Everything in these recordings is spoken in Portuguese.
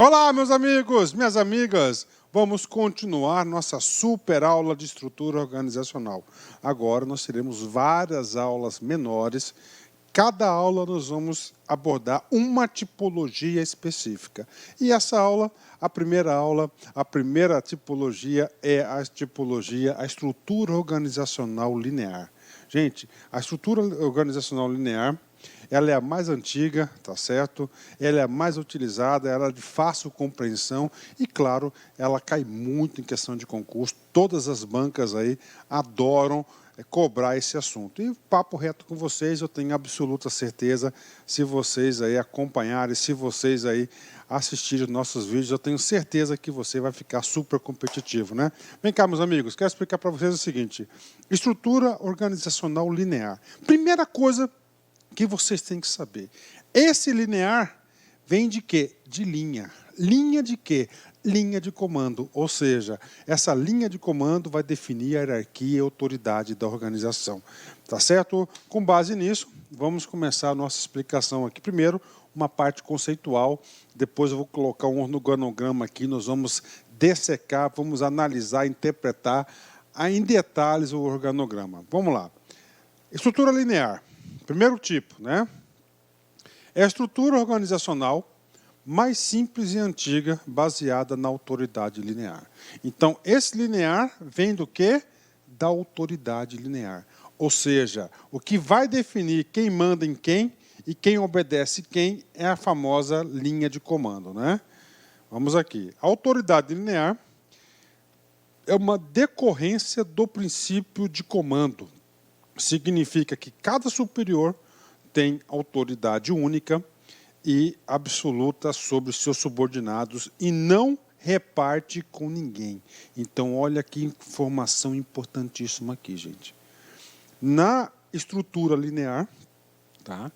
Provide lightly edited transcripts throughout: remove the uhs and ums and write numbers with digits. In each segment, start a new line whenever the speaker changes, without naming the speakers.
Olá, meus amigos, minhas amigas. Vamos continuar nossa super aula de estrutura organizacional. Agora nós teremos várias aulas menores. Cada aula nós vamos abordar uma tipologia específica. E essa aula, a primeira tipologia é a estrutura organizacional linear. Gente, a estrutura organizacional linear, ela é a mais antiga, tá certo? Ela é a mais utilizada, ela é de fácil compreensão e, claro, ela cai muito em questão de concurso. Todas as bancas aí adoram cobrar esse assunto. E papo reto com vocês, eu tenho absoluta certeza, se vocês aí acompanharem, se vocês aí assistirem os nossos vídeos, eu tenho certeza que você vai ficar super competitivo, né? Vem cá, meus amigos, quero explicar para vocês o seguinte: estrutura organizacional linear. Primeira coisa que vocês têm que saber. Esse linear vem de quê? De linha. Linha de quê? Linha de comando. Ou seja, essa linha de comando vai definir a hierarquia e a autoridade da organização. Tá certo? Com base nisso, vamos começar a nossa explicação aqui. Primeiro, uma parte conceitual. Depois eu vou colocar um organograma aqui. Nós vamos dissecar, vamos analisar, interpretar em detalhes o organograma. Vamos lá. Estrutura linear. Primeiro tipo, né? É a estrutura organizacional mais simples e antiga, baseada na autoridade linear. Então, esse linear vem do quê? Da autoridade linear. Ou seja, o que vai definir quem manda em quem e quem obedece quem é a famosa linha de comando, né? Vamos aqui. A autoridade linear é uma decorrência do princípio de comando. Significa que cada superior tem autoridade única e absoluta sobre os seus subordinados e não reparte com ninguém. Então, olha que informação importantíssima aqui, gente. Na estrutura linear, tá,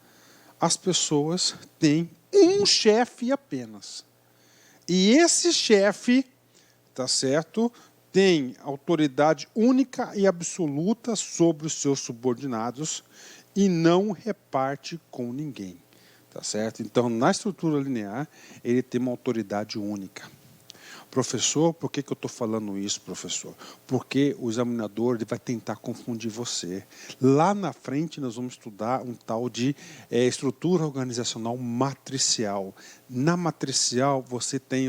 as pessoas têm um chefe apenas. E esse chefe, tá certo, tem autoridade única e absoluta sobre os seus subordinados e não reparte com ninguém. Tá certo? Então, na estrutura linear, ele tem uma autoridade única. Professor, por que eu estou falando isso, professor? Porque o examinador ele vai tentar confundir você. Lá na frente, nós vamos estudar um tal de estrutura organizacional matricial. Na matricial, você tem,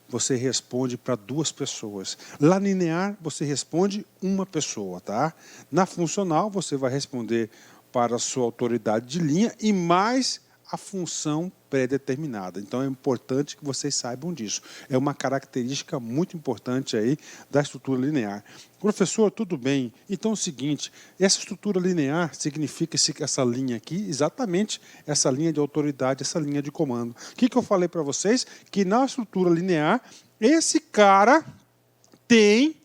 você responde para duas pessoas. Lá linear, você responde uma pessoa, tá? Na funcional, você vai responder para a sua autoridade de linha e mais a função pré-determinada. Então, é importante que vocês saibam disso. É uma característica muito importante aí da estrutura linear. Professor, tudo bem. Então, é o seguinte, essa estrutura linear significa essa linha aqui, exatamente essa linha de autoridade, essa linha de comando. O que eu falei para vocês? Que na estrutura linear, esse cara tem,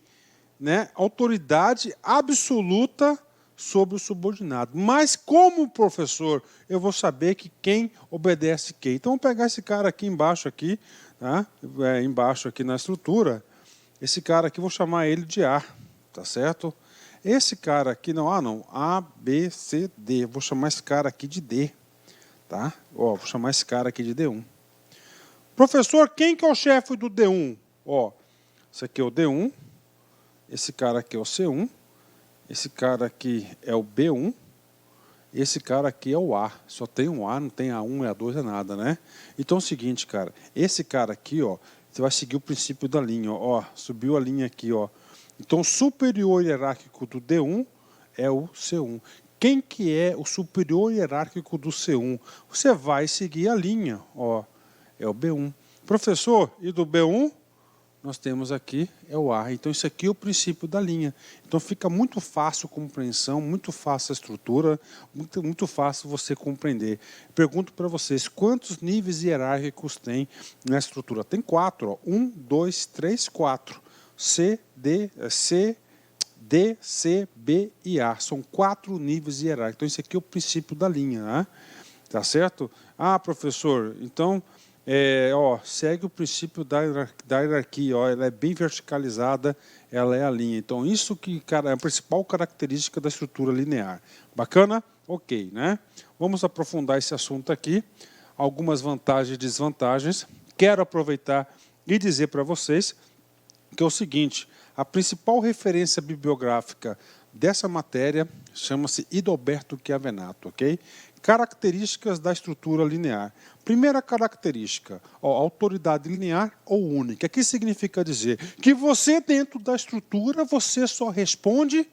né, autoridade absoluta sobre o subordinado. Mas como professor, eu vou saber que quem obedece quem. Então, vamos pegar esse cara aqui embaixo, aqui, tá? Embaixo aqui na estrutura. Esse cara aqui, vou chamar ele de A, tá certo? Esse cara aqui, não, A, B, C, D. Vou chamar esse cara aqui de D, tá? Vou chamar esse cara aqui de D1. Professor, quem que é o chefe do D1? Esse aqui é o D1, esse cara aqui é o C1, esse cara aqui é o B1, esse cara aqui é o A. Só tem um A, não tem A1, A2, é nada, né? Então é o seguinte, cara, esse cara aqui, você vai seguir o princípio da linha, subiu a linha aqui, Então o superior hierárquico do D1 é o C1. Quem que é o superior hierárquico do C1? Você vai seguir a linha, é o B1. Professor, e do B1? Nós temos aqui, é o A. Então, isso aqui é o princípio da linha. Então, fica muito fácil a compreensão, muito fácil a estrutura, muito fácil você compreender. Pergunto para vocês, quantos níveis hierárquicos tem na estrutura? Tem 4, 1, 2, 3, 4. C, D, C, B e A. São 4 níveis hierárquicos. Então, isso aqui é o princípio da linha, né? Tá certo? Ah, professor, então segue o princípio da hierarquia, ela é bem verticalizada, ela é a linha. Então, isso que, cara, é a principal característica da estrutura linear. Bacana? Ok, né? Vamos aprofundar esse assunto aqui. Algumas vantagens e desvantagens. quero aproveitar e dizer para vocês que é o seguinte, a principal referência bibliográfica dessa matéria chama-se Idalberto Chiavenato, ok? Características da estrutura linear. Primeira característica, autoridade linear ou única. O que significa dizer? Que você, dentro da estrutura, você só responde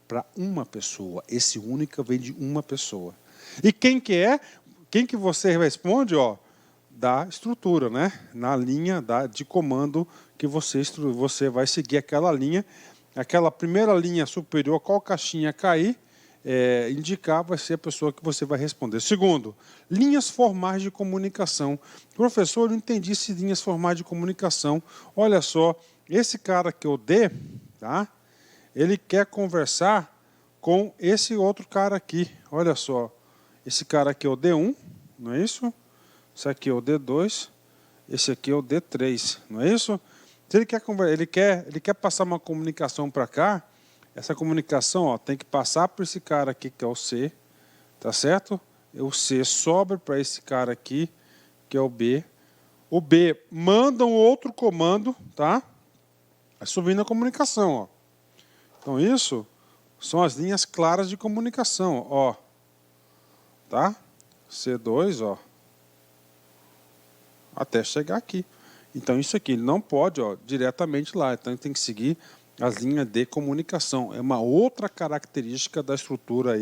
para uma pessoa. Esse única vem de uma pessoa. E quem que é? Quem que você responde? Da estrutura, né? Na linha de comando que você vai seguir aquela linha. Aquela primeira linha superior, qual caixinha cair, indicar vai ser a pessoa que você vai responder. Segundo, linhas formais de comunicação. Professor, eu não entendi se linhas formais de comunicação. Olha só, esse cara que eu dei, tá? Ele quer conversar com esse outro cara aqui. Olha só, esse cara aqui é o D1, não é isso? Esse aqui é o D2, esse aqui é o D3, não é isso? Se ele quer passar uma comunicação para cá, essa comunicação tem que passar para esse cara aqui, que é o C, tá certo? O C sobra para esse cara aqui, que é o B. O B manda um outro comando, tá? Vai subindo a comunicação, Então, isso são as linhas claras de comunicação, Tá? C2, até chegar aqui. Então, isso aqui ele não pode diretamente lá. Então, ele tem que seguir as linhas de comunicação. É uma outra característica da estrutura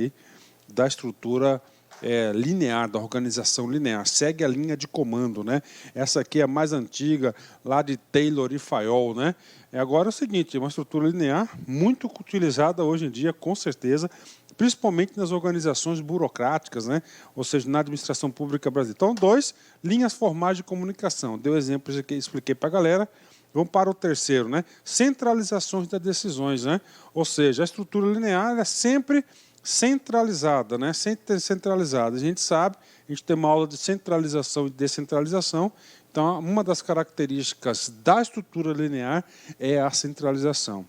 linear, da organização linear. Segue a linha de comando, né? Essa aqui é a mais antiga, lá de Taylor e Fayol, né? Agora é o seguinte, é uma estrutura linear muito utilizada hoje em dia, com certeza, principalmente nas organizações burocráticas, né? Ou seja, na administração pública brasileira. Então, 2, linhas formais de comunicação. Deu exemplos aqui, expliquei para a galera. Vamos para o terceiro, né? Centralizações das decisões, né? Ou seja, a estrutura linear é sempre centralizada, né? Sempre centralizada. A gente sabe, a gente tem uma aula de centralização e descentralização. Então, uma das características da estrutura linear é a centralização.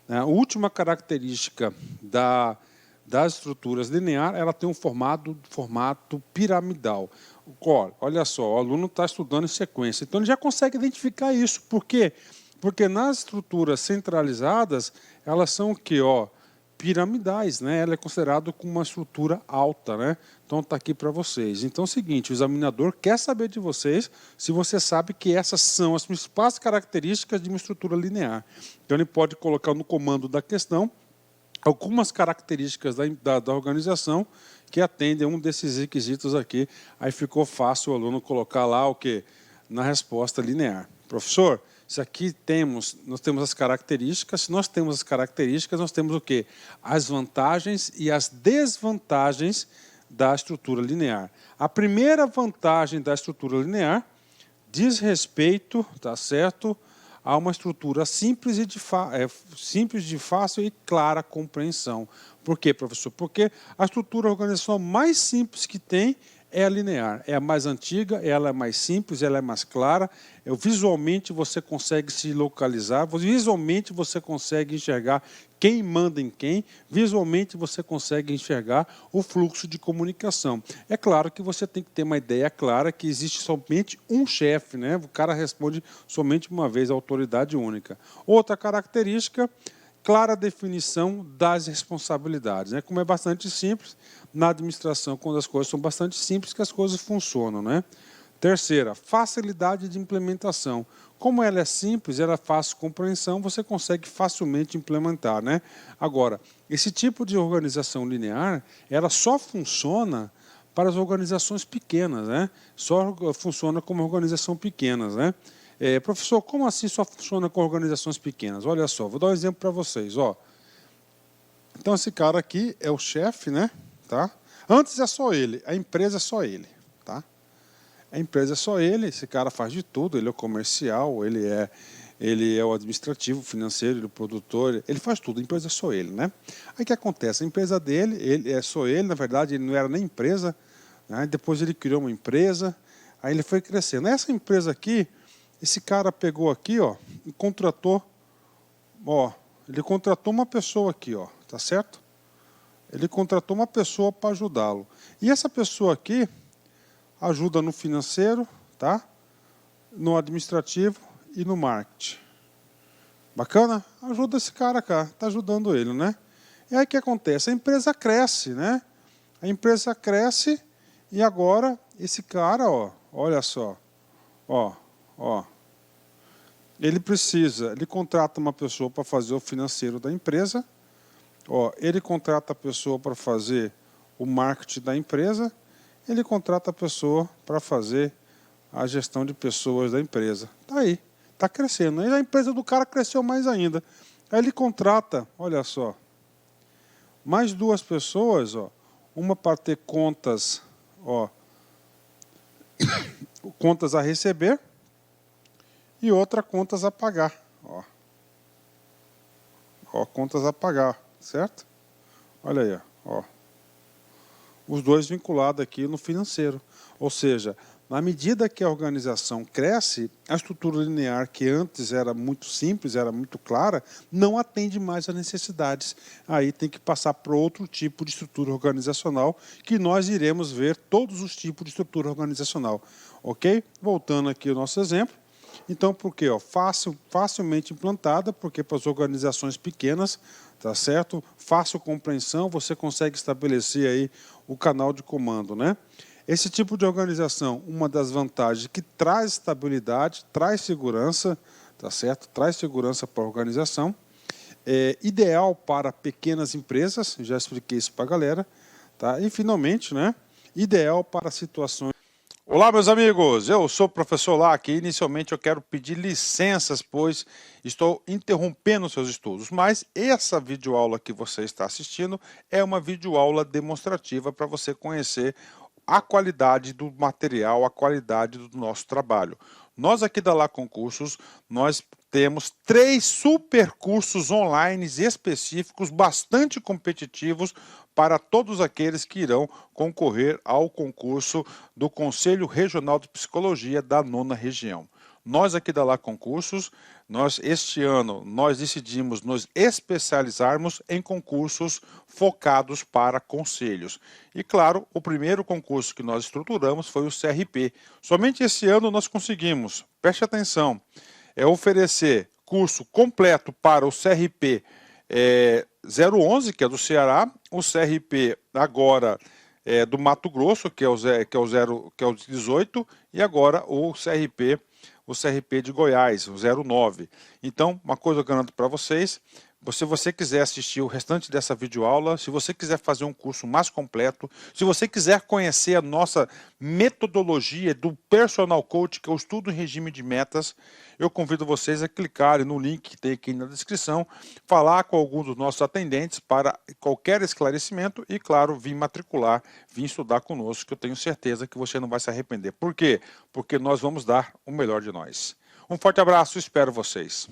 A última característica das estruturas lineares, ela tem um formato piramidal. Olha só, o aluno está estudando em sequência, então ele já consegue identificar isso. Por quê? Porque nas estruturas centralizadas, elas são o quê? Piramidais, né? Ela é considerada como uma estrutura alta, né? Então está aqui para vocês. Então é o seguinte, o examinador quer saber de vocês se você sabe que essas são as principais características de uma estrutura linear. Então ele pode colocar no comando da questão algumas características da organização que atendem a um desses requisitos aqui. Aí ficou fácil o aluno colocar lá o quê? Na resposta linear. Professor, se aqui nós temos as características, se nós temos as características, nós temos o quê? As vantagens e as desvantagens da estrutura linear. A primeira vantagem da estrutura linear diz respeito, tá certo, a uma estrutura simples, simples de fácil e clara compreensão. Por quê, professor? Porque a estrutura organizacional mais simples que tem é a linear. É a mais antiga, ela é mais simples, ela é mais clara. Visualmente você consegue se localizar, visualmente você consegue enxergar quem manda em quem, visualmente você consegue enxergar o fluxo de comunicação. É claro que você tem que ter uma ideia clara que existe somente um chefe, né? O cara responde somente uma vez, a autoridade única. Outra característica, clara definição das responsabilidades, né? Como é bastante simples, na administração, quando as coisas são bastante simples, que as coisas funcionam, né? Terceira, facilidade de implementação. Como ela é simples, ela é fácil de compreensão, você consegue facilmente implementar, né? Agora, esse tipo de organização linear, ela só funciona para as organizações pequenas, né? Só funciona como organização pequenas, né? Professor, como assim só funciona com organizações pequenas? Olha só, vou dar um exemplo para vocês. Então, esse cara aqui é o chefe, né? Tá? Antes é só ele, a empresa é só ele. Tá? A empresa é só ele, esse cara faz de tudo, ele é o comercial, ele é o administrativo, financeiro, ele é o produtor, ele faz tudo, a empresa é só ele. Né? Aí o que acontece? A empresa dele, ele é só ele, na verdade ele não era nem empresa, né? Depois ele criou uma empresa, aí ele foi crescendo. Essa empresa aqui, esse cara pegou aqui, e contratou, ele contratou uma pessoa aqui, tá certo? Ele contratou uma pessoa para ajudá-lo. E essa pessoa aqui ajuda no financeiro, tá? no administrativo e no marketing. Bacana? Ajuda esse cara, está ajudando ele, né? E aí o que acontece? A empresa cresce, né? A empresa cresce e agora esse cara, ó, olha só, ó, ele contrata uma pessoa para fazer o financeiro da empresa, ó, ele contrata a pessoa para fazer o marketing da empresa, ele contrata a pessoa para fazer a gestão de pessoas da empresa. Tá aí, tá crescendo. E a empresa do cara cresceu mais ainda. Aí ele contrata, olha só, mais 2 pessoas, ó, uma para ter contas, ó, contas a receber e outra contas a pagar, ó. Ó, contas a pagar, certo? Olha aí, ó. Os dois vinculados aqui no financeiro. Ou seja, na medida que a organização cresce, a estrutura linear, que antes era muito simples, era muito clara, não atende mais às necessidades. Aí tem que passar para outro tipo de estrutura organizacional, que nós iremos ver todos os tipos de estrutura organizacional. Ok? Voltando aqui ao nosso exemplo. Então, por quê? Ó, facilmente implantada, porque para as organizações pequenas, tá certo? Fácil compreensão, você consegue estabelecer aí o canal de comando, né? Esse tipo de organização, uma das vantagens que traz estabilidade, traz segurança, tá certo? Traz segurança para a organização. É ideal para pequenas empresas, já expliquei isso para a galera, tá? E finalmente, né? Ideal para situações. Olá, meus amigos, eu sou o professor Lac e inicialmente eu quero pedir licenças, pois estou interrompendo seus estudos, mas essa videoaula que você está assistindo é uma videoaula demonstrativa para você conhecer a qualidade do material, a qualidade do nosso trabalho. Nós aqui da Lá Concursos, nós temos 3 super cursos online específicos, bastante competitivos, para todos aqueles que irão concorrer ao concurso do Conselho Regional de Psicologia da 9ª Região. Nós aqui da Lá Concursos, este ano, nós decidimos nos especializarmos em concursos focados para conselhos. E claro, o primeiro concurso que nós estruturamos foi o CRP. Somente esse ano nós conseguimos, preste atenção, oferecer curso completo para o CRP 011, que é do Ceará, o CRP agora do Mato Grosso, que é o 18, e agora o CRP de Goiás, o 09. Então, uma coisa eu garanto para vocês, se você quiser assistir o restante dessa videoaula, se você quiser fazer um curso mais completo, se você quiser conhecer a nossa metodologia do Personal Coach, que eu estudo em regime de metas, eu convido vocês a clicarem no link que tem aqui na descrição, falar com algum dos nossos atendentes para qualquer esclarecimento e, claro, vir matricular, vir estudar conosco, que eu tenho certeza que você não vai se arrepender. Por quê? Porque nós vamos dar o melhor de nós. Um forte abraço, espero vocês.